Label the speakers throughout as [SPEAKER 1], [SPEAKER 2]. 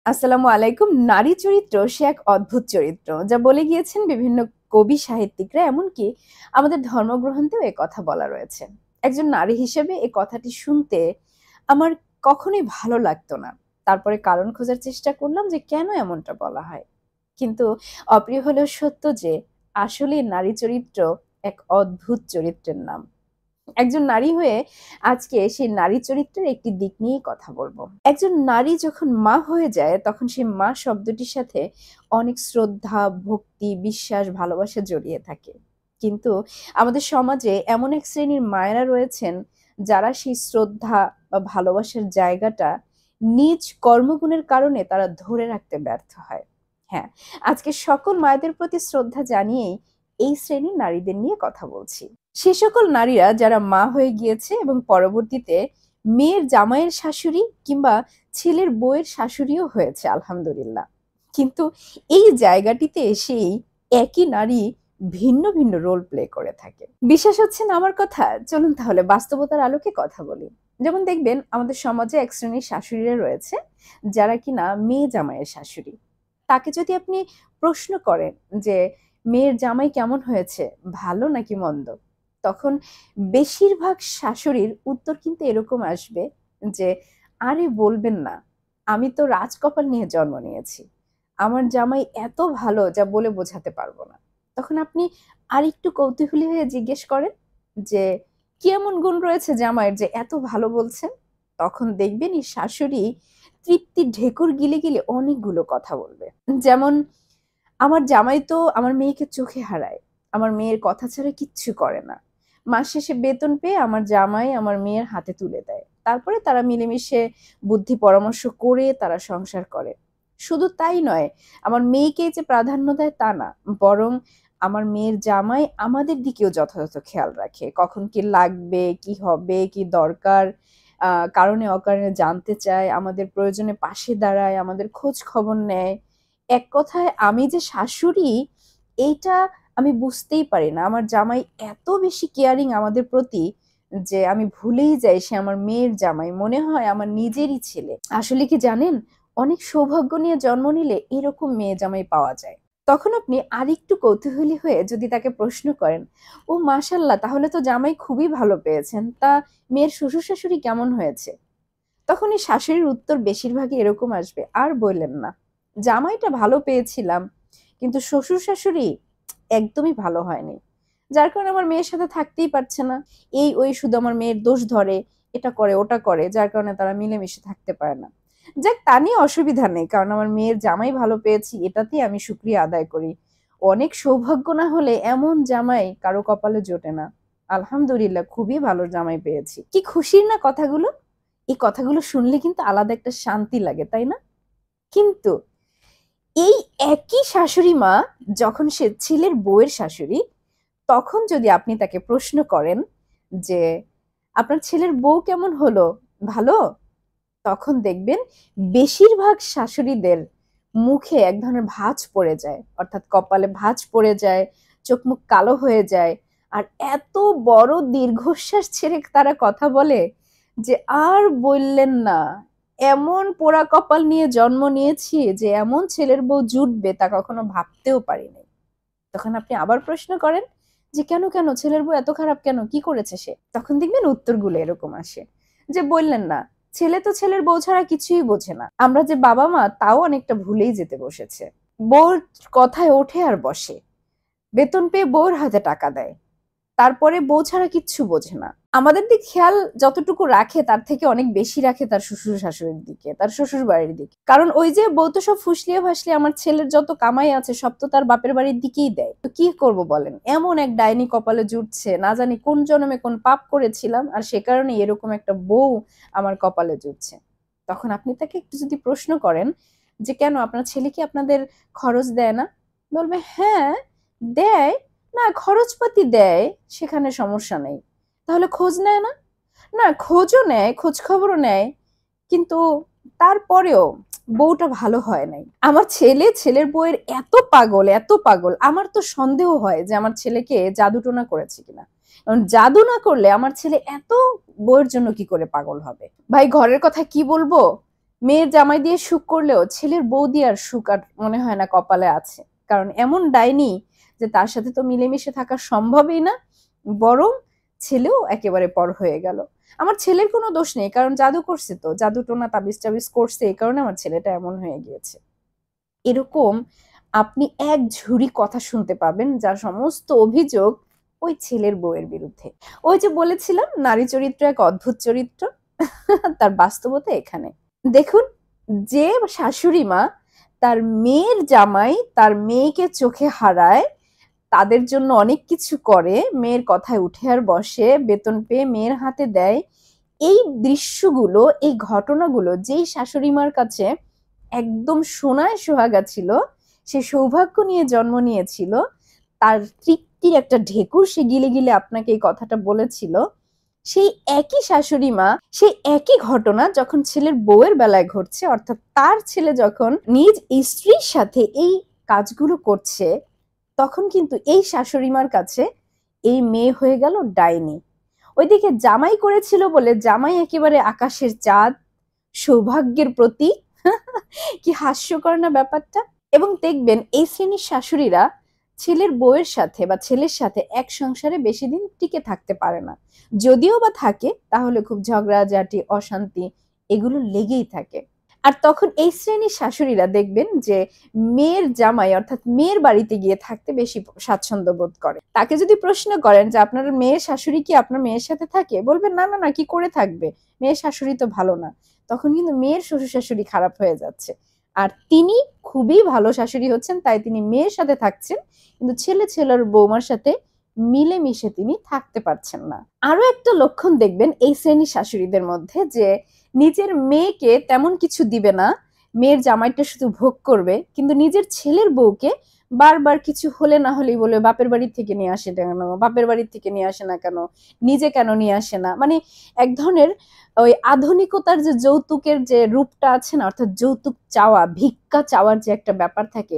[SPEAKER 1] আসসালামু আলাইকুম। নারী চরিত্র সে এক অদ্ভুত চরিত্র। যা বলে গিয়েছেন বিভিন্ন কবি সাহিত্যিকরা, এমনকি আমাদের ধর্মগ্রন্থেও এ কথা বলা রয়েছে। একজন নারী হিসেবে এ কথাটি শুনতে আমার কখনোই ভালো লাগতো না। তারপরে কারণ খোঁজার চেষ্টা করলাম যে কেন এমনটা বলা হয়। কিন্তু অপ্রিয় হলেও সত্য যে আসলেই নারী চরিত্র এক অদ্ভুত চরিত্রের নাম। একজন নারী হয়ে আজকে সেই নারী চরিত্রের একটি দিক নিয়েই কথা বলবো। একজন নারী যখন মা হয়ে যায় তখন সেই মা শব্দটির সাথে অনেক শ্রদ্ধা, ভক্তি, বিশ্বাস, ভালোবাসা জড়িয়ে থাকে। কিন্তু আমাদের সমাজে এমন এক শ্রেণীর মায়েরা রয়েছেন যারা সেই শ্রদ্ধা বা ভালোবাসার জায়গাটা নিজ কর্মগুণের কারণে তারা ধরে রাখতে ব্যর্থ হয়। হ্যাঁ, আজকে সকল মায়েদের প্রতি শ্রদ্ধা জানিয়েই এই শ্রেণীর নারীদের নিয়ে কথা বলছি। সে সকল নারীরা যারা মা হয়ে গিয়েছে এবং পরবর্তীতে মেয়ের জামাইয়ের শাশুড়ি কিংবা ছেলের বউয়ের শাশুড়িও হয়েছে আলহামদুলিল্লাহ। কিন্তু এই জায়গাটিতে এসেই একই নারী ভিন্ন ভিন্ন রোল প্লে করে থাকে। বিশ্বাস হচ্ছে না আমার কথা? চলুন তাহলে বাস্তবতার আলোকে কথা বলি। যেমন দেখবেন আমাদের সমাজে এক শ্রেণীর শাশুড়িরা রয়েছে যারা কিনা মেয়ে জামাইয়ের শাশুড়ি। তাকে যদি আপনি প্রশ্ন করেন যে মেয়ের জামাই কেমন হয়েছে, ভালো নাকি মন্দ, তখন বেশিরভাগ শাশুড়ির উত্তর কিন্তু এরকম আসবে যে, আরে বলবেন না, আমি তো রাজকপাল নিয়ে জন্ম নিয়েছি, আমার জামাই এত ভালো যা বলে বোঝাতে পারবো না। তখন আপনি আরেকটু কৌতূহলী হয়ে জিজ্ঞেস করেন যে কি এমন গুণ রয়েছে জামাইয়ের যে এত ভালো বলছেন। তখন দেখবেন এই শাশুড়ি তৃপ্তি ঢেকুর গিলে গিলে অনেকগুলো কথা বলবে। যেমন, আমার জামাই তো আমার মেয়েকে চোখে হারায়, আমার মেয়ের কথা ছাড়া কিচ্ছু করে না, মাস শেষে বেতন পেয়ে আমার জামাই আমার মেয়ের হাতে তুলে দেয়, তারপরে তারা মিলেমিশে বুদ্ধি পরামর্শ করে তারা সংসার করে। শুধু তাই নয়, আমার মেয়েকে যে প্রাধান্য দেয় তা না, বরং আমার মেয়ের জামাই আমাদের দিকেও যথাযথ খেয়াল রাখে, কখন কি লাগবে, কি হবে, কি দরকার, কারণে অকারণে জানতে চায়, আমাদের প্রয়োজনে পাশে দাঁড়ায়, আমাদের খোঁজ খবর নেয়। এক কথায় আমি যে শাশুড়ি এইটা আমি বুঝতেই পারি না। আমার জামাই এত বেশি কেয়ারিং আমাদের প্রতি যে আমি ভুলেই যাই সে আমার মেয়ের জামাই। মনে হয় আমার নিজেরই ছেলে। আসলে কি জানেন? অনেক সৌভাগ্য নিয়ে জন্ম নিলে এরকম মেয়ে জামাই পাওয়া যায়। তখন আপনি আরেকটু কৌতূহলী হয়ে যদি তাকে প্রশ্ন করেন, "ও মাশাআল্লাহ! তাহলে তো জামাই খুবই ভালো পেয়েছেন। তা মেয়ের শ্বশুর-শাশুড়ি কেমন হয়েছে?" তখন এই শাশুড়ির উত্তর বেশিরভাগই এরকম আসবে, "আর বললেন না। জামাইটা ভালো পেয়েছিলাম, কিন্তু শ্বশুর-শাশুড়ি একদমই ভালো হয়নি। যার কারণে আমার মেয়ের সাথে থাকতেই পারছে না। এই ওই শুধু আমার মেয়ের দোষ ধরে, এটা করে ওটা করে, যার কারণে তারা মিলেমিশে থাকতে পারে না। যাক, তা নিয়ে অসুবিধা নেই। কারণ আমার মেয়ের জামাই ভালো পেয়েছি এটাতেই আমি শুকরিয়া আদায় করি। অনেক সৌভাগ্য না হলে এমন জামাই কারো কপালে জোটে না। আলহামদুলিল্লাহ খুবই ভালো জামাই পেয়েছি।" কি খুশির না কথাগুলো? এই কথাগুলো শুনলে কিন্তু আলাদা একটা শান্তি লাগে, তাই না? কিন্তু এই একই শাশুড়ি মা যখন সে ছেলের বউয়ের শাশুড়ি, তখন যদি আপনি তাকে প্রশ্ন করেন যে, "আপনার ছেলের বউ কেমন হলো? ভালো?" তখন দেখবেন বেশিরভাগ শাশুড়িদের মুখে এক ধরনের ভাঁজ পড়ে যায়। অর্থাৎ কপালে ভাঁজ পড়ে যায়, চোখ-মুখ কালো হয়ে যায়। আর এত বড় দীর্ঘশ্বাস ছেড়ে তারা কথা বলে যে, "আর বইল্লেন না। এমন পোড়া কপাল নিয়ে জন্ম নিয়েছি যে এমন ছেলের বউ জুটবে তা কখনো ভাবতেও পারিনি।" তখন আপনি আবার প্রশ্ন করেন যে, "কেন, কেন? ছেলের বউ এত খারাপ কেন? কি করেছে সে?" তখন দেখবেন উত্তরগুলো এরকম আসে যে, "বললেন না, ছেলে তো ছেলের বউ ছাড়া কিছুই বোঝে না। আমরা যে বাবা-মা তাও অনেকটা ভুলেই যেতে বসেছে। বউর কথায় ওঠে আর বসে। বেতন পেয়ে বউর হাতে টাকা দেয়। তারপরে বউ ছাড়া কিচ্ছু বোঝে না। আমাদের দিক খেয়াল যতটুকু রাখে তার থেকে অনেক বেশি রাখে তার শ্বশুর-শাশুড়ির দিকে, তার শ্বশুরবাড়ির দিকে। কারণ ওই যে বউ তো সব ফুসলিয়ে-ফাসলিয়ে আমার ছেলের যত কামাই আছে সব তো তার বাপের বাড়ির দিকেই দেয়। তো কি করব বলেন? এমন এক ডাইনি কপালে জুটছে, না জানি কোন জন্মে কোন পাপ করেছিলাম আর সে কারণে এরকম একটা বউ আমার কপালে জুটছে।" তখন আপনি তাকে একটু যদি প্রশ্ন করেন যে, "কেন আপনার ছেলে কি আপনাদের খরচ দেয় না?" বলবে, "হ্যাঁ, দেয়। না খরচপাতি দেয়, সেখানে সমস্যা নেই। তাহলে খোঁজ নেয় না?" না খোঁজও নেয়, খোঁজ খবরও নেয়। কিন্তু তারপরেও বউটা ভালো হয় নাই। আমার ছেলে, ছেলের বউয়ের এত পাগল, এত পাগল, আমার তো সন্দেহ হয় যে আমার ছেলেকে জাদুটোনা করেছে কিনা। কারণ জাদু না করলে আমার ছেলে এত বউয়ের জন্য কি করে পাগল হবে? ভাই ঘরের কথা কি বলবো? মেয়ের জামাই দিয়ে সুখ করলেও ছেলের বউ দিয়ে আর সুখ আর মনে হয় না কপালে আছে। কারণ এমন ডাইনি যে তার সাথে তো মিলেমিশে থাকা সম্ভবই না, বরং ছেলেও একেবারে পর হয়ে গেল। আমার ছেলের কোনো দোষ নেই, কারণ জাদু করছে, তো জাদু টোনা তাবিজ টাবিজ করছে, এই কারণে আমার ছেলেটা এমন হয়ে গিয়েছে। এরকম আপনি এক ঝুড়ি কথা শুনতে পাবেন, যার সমস্ত অভিযোগ ওই ছেলের বউয়ের বিরুদ্ধে। ওই যে বলেছিলাম নারী চরিত্র এক অদ্ভুত চরিত্র, তার বাস্তবতা এখানে। দেখুন, যে শাশুড়ি মা তার মেয়ের জামাই তার মেয়েকে চোখে হারায়, তাদের জন্য অনেক কিছু করে, মেয়ের কথায় উঠে আর বসে, বেতন পেয়ে মেয়ের হাতে দেয়, এই দৃশ্যগুলো, এই ঘটনাগুলো যেই শাশুড়ি মার কাছে একদম সোনায় সোহাগা ছিল, সে সৌভাগ্য নিয়ে জন্ম নিয়েছিল, তার তৃপ্তির একটা ঢেকুর সে গিলে গিলে আপনাকে এই কথাটা বলেছিল, সেই একই শাশুড়ি মা, সেই একই ঘটনা যখন ছেলের বউয়ের বেলায় ঘটছে, অর্থাৎ তার ছেলে যখন নিজ স্ত্রীর সাথে এই কাজগুলো করছে, তখন কিন্তু এই শাশুড়ি মার কাছে এই মেয়ে হয়ে গেল ডাইনি। ওইদিকে জামাই করেছিল বলে জামাই একেবারে আকাশের চাঁদ, সৌভাগ্যের প্রতীক। কি হাস্যকর না ব্যাপারটা। এবং দেখবেন এই শ্রেণীর শাশুড়িরা ছেলের বউয়ের সাথে বা ছেলের সাথে এক সংসারে বেশি দিন টিকে থাকতে পারে না, যদিও বা থাকে তাহলে খুব ঝগড়াঝাটি, অশান্তি এগুলো লেগেই থাকে। আর তখন এই শ্রেণীর শাশুড়িরা দেখবেন যে মেয়ের জামাই অর্থাৎ মেয়ের বাড়িতে গিয়ে থাকতে বেশি স্বাচ্ছন্দ্য বোধ করে। তাকে যদি প্রশ্ন করেন যে আপনার মেয়ের শাশুড়ি কি আপনার মেয়ের সাথে থাকে, বলবেন না না না, কি করে থাকবে, মেয়ের শাশুড়ি তো ভালো না। তখন কিন্তু মেয়ের শ্বশুর শাশুড়ি খারাপ হয়ে যাচ্ছে, আর তিনি খুবই ভালো শাশুড়ি হচ্ছেন, তাই তিনি মেয়ের সাথে থাকছেন, কিন্তু ছেলের বৌমার সাথে মিলেমিশে তিনি থাকতে পারছেন না। আরো একটা লক্ষণ দেখবেন এই শ্রেণীর শাশুড়িদের মধ্যে, যে নিজের মেয়েকে তেমন কিছু দিবে না, মেয়ের জামাইটা শুধু ভোগ করবে, কিন্তু নিজের ছেলের বউকে বারবার কিছু হলে না হলেই বলে বাপের বাড়ি থেকে নিয়ে আসে কেন, বাপের বাড়ি থেকে নিয়ে আসে না কেন, নিজে কেন নিয়ে আসে না। মানে এক ধরনের ওই আধুনিকতার যে যৌতুকের যে রূপটা আছে না, অর্থাৎ যৌতুক চাওয়া, ভিক্ষা চাওয়ার যে একটা ব্যাপার থাকে,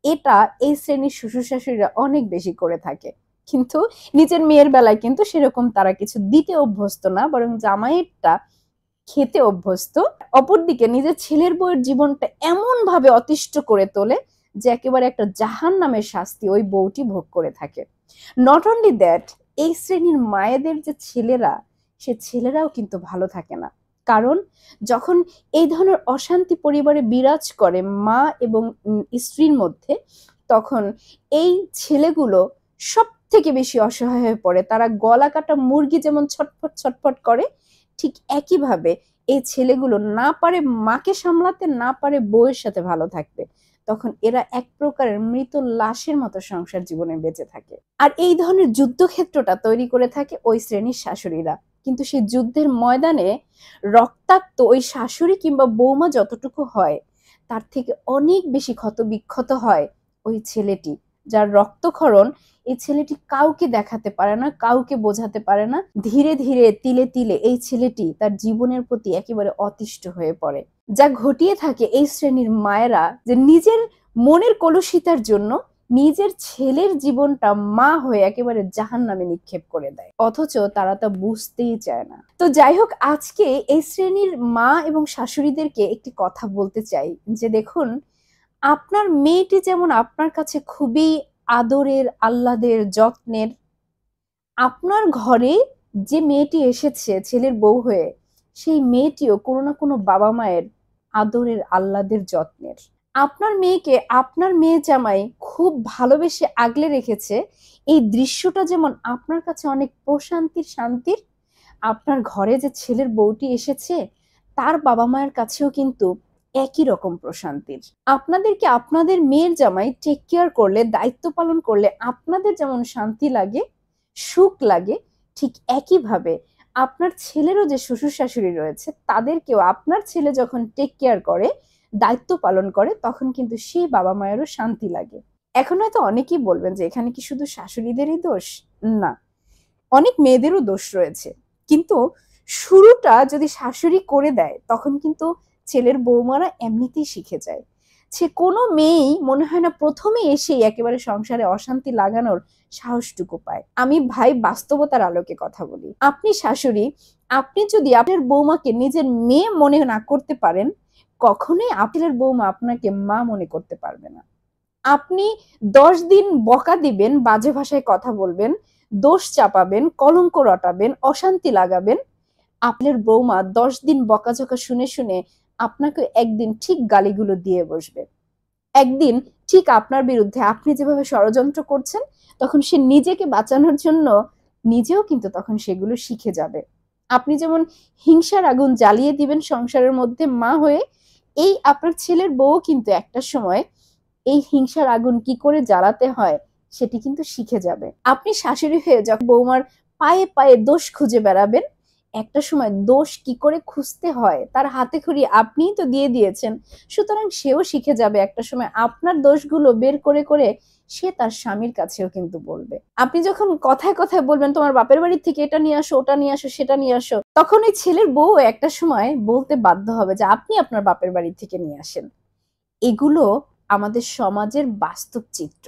[SPEAKER 1] এটা এই শ্রেণীর শ্বশুর শাশুড়িরা অনেক বেশি করে থাকে। কিন্তু নিজের মেয়ের বেলায় কিন্তু সেরকম তারা কিছু দিতে অভ্যস্ত না, বরং জামাইয়েরটা খেতে অভ্যস্ত। অপরদিকে নিজের ছেলের বউয়ের জীবনটা এমন ভাবে অতিষ্ঠ করে তোলে যে একেবারে একটা জাহান্নামের শাস্তি ওই বউটি ভোগ করে থাকে। নট অনলি দ্যাট, এই শ্রেণীর মায়েদের যে ছেলেরা, সে ছেলেরাও কিন্তু ভালো থাকে না। কারণ যখন এই ধরনের অশান্তি পরিবারে বিরাজ করে মা এবং স্ত্রীর মধ্যে, তখন এই ছেলেগুলো সব থেকে বেশি অসহায় হয়ে পড়ে। তারা গলা কাটা মুরগি যেমন ছটফট ছটফট করে, ঠিক একইভাবে এই ছেলেগুলো না পারে মাকে সামলাতে, না পারে বউয়ের সাথে ভালো থাকতে, তখন এরা এক প্রকারের মৃত লাশের মতো সংসার জীবনে বেঁচে থাকে। আর এই ধরনের যুদ্ধক্ষেত্রটা তৈরি করে থাকে ওই শ্রেণীর শাশুড়িরা। কিন্তু সেই যুদ্ধের ময়দানে রক্তাক্ত ওই শাশুড়ি কিংবা বৌমা যতটুকু হয়, তার থেকে অনেক বেশি ক্ষত বিক্ষত হয় ওই ছেলেটি, যার রক্তক্ষরণ এই ছেলেটি কাউকে দেখাতে পারে না, কাউকে বোঝাতে পারে না। ধীরে ধীরে তিলে তিলে এই ছেলেটি তার জীবনের প্রতি একেবারে অতিষ্ঠ হয়ে পড়ে। যা ঘটিয়ে থাকে এই শ্রেণীর মায়েরা, যে নিজের মনের কলুষিতার জন্য নিজের ছেলের জীবনটা মা হয়ে একেবারে জাহান্নামে নিক্ষেপ করে দেয়, অথচ তারা তা বুঝতেই চায় না। তো যাই হোক, আজকে এই শ্রেণীর মা এবং শাশুড়িদেরকে একটি কথা বলতে চাই, যে দেখুন, আপনার মেয়েটি যেমন আপনার কাছে খুবই আদরের, আহ্লাদের, যত্নের, আপনার ঘরে যে মেয়েটি এসেছে ছেলের বউ হয়ে, সেই মেয়েটিও কোনো না কোনো বাবা মায়ের আদরের, আহ্লাদের, যত্নের। আপনার মেয়েকে আপনার মেয়ে জামাই খুব ভালোবেসে আগলে রেখেছে, এই দৃশ্যটা যেমন আপনার কাছে অনেক প্রশান্তির, শান্তির, আপনার ঘরে যে ছেলের বউটি এসেছে তার বাবা মায়ের কাছেও কিন্তু একই রকম প্রশান্তির। আপনাদেরকে আপনাদের মেয়ের জামাই টেক কেয়ার করলে, দায়িত্ব পালন করলে আপনাদের যেমন শান্তি লাগে, সুখ লাগে, ঠিক একইভাবে আপনার ছেলেরও যে শ্বশুর শাশুড়ি রয়েছে তাদেরকেও আপনার ছেলে যখন টেক কেয়ার করে, দায়িত্ব পালন করে, তখন কিন্তু সেই বাবা মায়েরও শান্তি লাগে। এখন হয়তো অনেকেই বলবেন যে এখানে কি শুধু শাশুড়িদেরই দোষ? না, অনেক মেয়েদেরও দোষ রয়েছে। কিন্তু শুরুটা যদি শাশুড়ি করে দেয়, তখন কিন্তু ছেলের বৌমারা এমনিতেই শিখে যায়। সে কোনো মেয়েই মনে হয় না প্রথমে এসেই একেবারে সংসারে অশান্তি লাগানোর সাহসটুকু পায়। আমি ভাই বাস্তবতার আলোকে কথা বলি। আপনি শাশুড়ি, আপনি যদি আপনার বৌমাকে নিজের মেয়ে মনে না করতে পারেন, কখনোই আপনার বৌমা আপনাকে মা মনে করতে পারবে না। আপনি ১০ দিন বকা দিবেন, বাজে ভাষায় কথা বলবেন, দোষ চাপাবেন, কলঙ্ক রটাবেন, অশান্তি লাগাবেন। আপনার বৌমা ১০ দিন বকাঝকা শুনে, শুনে আপনাকে একদিন ঠিক গালিগুলো দিয়ে বসবে। একদিন ঠিক আপনার বিরুদ্ধে আপনি যেভাবে ষড়যন্ত্র করছেন, তখন সে নিজেকে বাঁচানোর জন্য নিজেও কিন্তু তখন সেগুলো শিখে যাবে। আপনি যেমন হিংসার আগুন জ্বালিয়ে দিবেন সংসারের মধ্যে মা হয়ে, এই আপনার ছেলের বউও কিন্তু একটা সময় এই হিংসার আগুন কি করে জ্বালাতে হয় সেটি কিন্তু শিখে যাবে। আপনি শাশুড়ি হয়ে যখন বৌমার পায়ে পায়ে দোষ খুঁজে বেড়াবেন, একটা সময় দোষ কি করে খুঁজতে হয় তার হাতেখড়ি আপনিই তো দিয়ে দিয়েছেন। সুতরাং সেও শিখে যাবে একটা সময় আপনার দোষগুলো বের করে করে সে তার স্বামীর কাছেও কিন্তু বলবে। আপনি যখন কথায় কথায় বলবেন তোমার বাপের বাড়ি থেকে এটা নিয়ে আসো, ওটা নিয়ে আসো, সেটা নিয়ে আসো, তখন এই ছেলের বউ একটা সময় বলতে বাধ্য হবে যে আপনি আপনার বাপের বাড়ি থেকে নিয়ে আসেন। এগুলো আমাদের সমাজের বাস্তব চিত্র।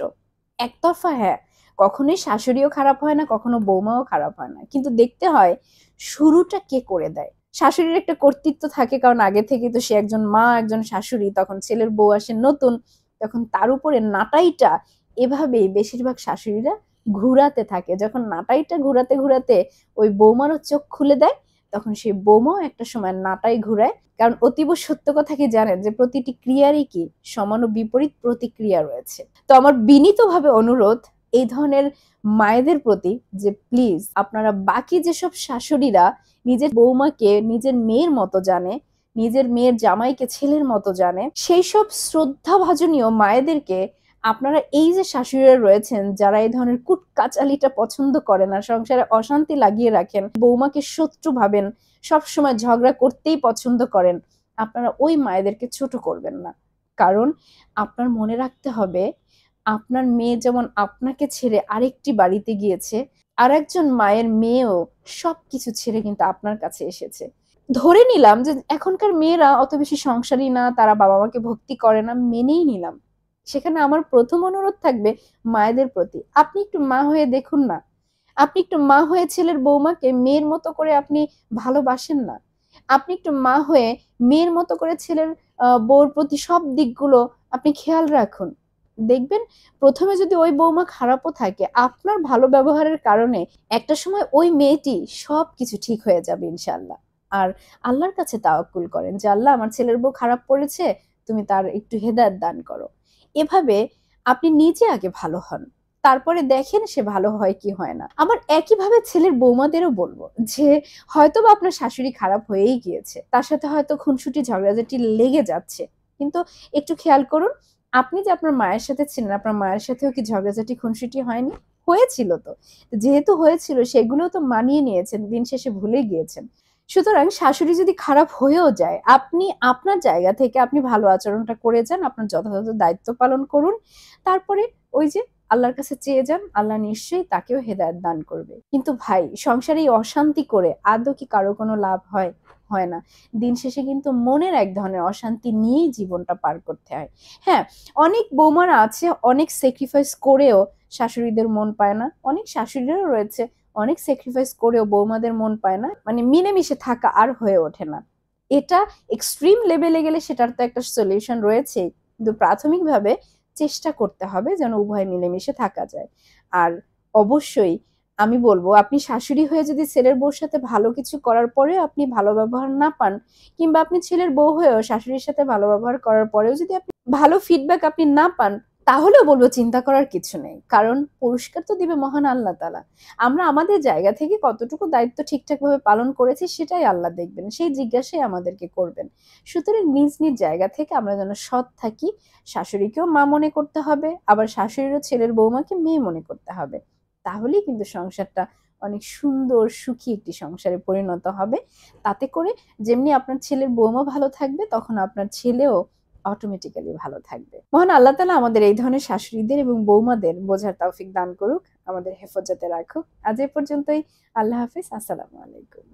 [SPEAKER 1] একতরফা হ্যাঁ, কখনোই শাশুড়িও খারাপ হয় না, কখনো বৌমাও খারাপ হয় না, কিন্তু দেখতে হয় শুরুটা কে করে দেয়। শাশুড়ির একটা কর্তৃত্ব থাকে, কারণ আগে থেকে তো সে একজন মা, একজন শাশুড়ি। তখন ছেলের বউ আসে নতুন, তখন তার উপরে নাটাইটা এভাবেই বেশিরভাগ শাশুড়িরা ঘুরাতে থাকে। যখন নাটাইটা ঘুরাতে ঘুরাতে ওই বৌমারও চোখ খুলে দেয়, তখন সেই বৌমাও একটা সময় নাটাই ঘুরায়। কারণ অতীব সত্য কথা কি জানেন যে প্রতিটি ক্রিয়ারই কি সমান ও বিপরীত প্রতিক্রিয়া রয়েছে। তো আমার বিনীতভাবে অনুরোধ এই ধরনের মায়েদের প্রতি যে প্লিজ আপনারা বাকি যেসব শাশুড়িরা নিজের বৌমাকে নিজের মেয়ের মতো জানে, নিজের মেয়ের জামাইকে ছেলের মতো জানে, সেই সব শ্রদ্ধাভাজনীয় মায়েদেরকে আপনারা এই যে শাশুড়িরা রয়েছেন যারা এই ধরনের কুটকাচালিটা পছন্দ করে না, সংসারে অশান্তি লাগিয়ে রাখেন, বৌমাকে শত্রু ভাবেন, সবসময় ঝগড়া করতেই পছন্দ করেন, আপনারা ওই মায়েদেরকে ছোট করবেন না। কারণ আপনার মনে রাখতে হবে আপনার মেয়ে যেমন আপনাকে ছেড়ে আরেকটি বাড়িতে গিয়েছে, আরেকজন মায়ের মেয়েও সবকিছু ছেড়ে কিন্তু আপনার কাছে এসেছে। ধরে নিলাম যে এখনকার মেয়েরা অত বেশি সংসারী না, তারা বাবা মাকে ভক্তি করে না, মেনেই নিলাম। সেখানে আমার প্রথম অনুরোধ থাকবে মায়েদের প্রতি, আপনি একটু মা হয়ে দেখুন না। আপনি একটু মা হয়ে ছেলের বৌমাকে মেয়ের মতো করে আপনি ভালোবাসেন না। আপনি একটু মা হয়ে মেয়ের মতো করে ছেলের বউর প্রতি সব দিকগুলো আপনি খেয়াল রাখুন। দেখবেন প্রথমে যদি ওই বৌমা খারাপও থাকে, আপনার ভালো ব্যবহারের কারণে একটা সময় ওই মেয়েটি সবকিছু ঠিক হয়ে যাবে ইনশাআল্লাহ। আর আল্লাহর কাছে তাওয়াক্কুল করেন যে আল্লাহ আমার ছেলের বউ খারাপ করেছে, তুমি তার একটু হেদায়েত দান করো। এভাবে আপনি নিজে আগে ভালো হন, তারপরে দেখেন সে ভালো হয় কি হয় না। আবার একইভাবে ছেলের বৌমাদেরও বলবো যে হয়তোবা আপনার শাশুড়ি খারাপ হয়েই গিয়েছে, তার সাথে হয়তো খুনসুটি ঝগড়াঝাটি লেগে যাচ্ছে, কিন্তু একটু খেয়াল করুন আপনি যে আপনার মায়ের সাথে ছিলেন, আপনার মায়ের সাথেও কি ঝগড়াঝাটি খুনসুটি হয়নি? হয়েছিল তো। যেহেতু হয়েছিল সেগুলোও তো মানিয়ে নিয়েছেন, দিন শেষে ভুলে গিয়েছেন। সুতরাং শাশুড়ি যদি খারাপ হয়েও যায়, আপনি আপনার জায়গা থেকে আপনি ভালো আচরণটা করে যান, আপনার যথাযথ দায়িত্ব পালন করুন। তারপরে ওই যে আল্লাহর কাছে চেয়ে যান, আল্লাহ নিশ্চয়ই তাকেও হেদায়েত দান করবে। কিন্তু ভাই সংসারে এই অশান্তি করে আদৌ কি কারো কোনো লাভ হয়? হয় না। দিন শেষে কিন্তু মনের এক ধরনের অশান্তি নিয়েই জীবনটা পার করতে হয়। হ্যাঁ, অনেক বৌমারা আছে অনেক স্যাক্রিফাইস করেও শাশুড়িদের মন পায় না। অনেক শাশুড়িরাও রয়েছে অনেক স্যাক্রিফাইস করেও বৌমাদের মন পায় না। মানে মিলেমিশে থাকা আর হয়ে ওঠে না। এটা এক্সট্রিম লেভেলে গেলে সেটার তো একটা সলিউশন রয়েছেই। কিন্তু প্রাথমিকভাবে চেষ্টা করতে হবে যেন উভয় মিলেমিশে থাকা যায়। আর অবশ্যই আমি বলব আপনি শাশুড়ি হয়ে যদি ছেলের বউর সাথে ভালো কিছু করার পরেও আপনি ভালো ব্যবহার না পান, কিংবা আপনি ছেলের বউ হয়েও শাশুড়ির সাথে ভালো ব্যবহার করার পরেও যদি আপনি ভালো ফিডব্যাক আপনি না পান, তাহলেও বলব চিন্তা করার কিছু নেই। কারণ পুরস্কার তো দিবে মহান আল্লাহ তাআলা। আমরা আমাদের জায়গা থেকে কতটুকু দায়িত্ব ঠিকঠাকভাবে পালন করেছি সেটাই আল্লাহ দেখবেন। সেই জিজ্ঞাসাই আমাদেরকে করবেন। সুতরাং নিজ নিজ জায়গা থেকে আমরা যেন সৎ থাকি। শাশুড়িকেও মা মনে করতে হবে, আবার শাশুড়িরও ছেলের বৌমাকে মেয়ে মনে করতে হবে। তাহলেই কিন্তু সংসারটা অনেক সুন্দর সুখী একটি সংসারে পরিণত হবে। তাতে করে যেমনি আপনার ছেলের বৌমা ভালো থাকবে, তখন আপনার ছেলেও অটোমেটিক্যালি ভালো থাকবে। মহান আল্লাহ তাআলা আমাদের এই ধরনের শাশুড়িদের এবং বৌমাদের বোঝার তৌফিক দান করুক, আমাদের হেফাজতে রাখুক। আজ এ পর্যন্তই। আল্লাহ হাফেজ। আসসালামু আলাইকুম।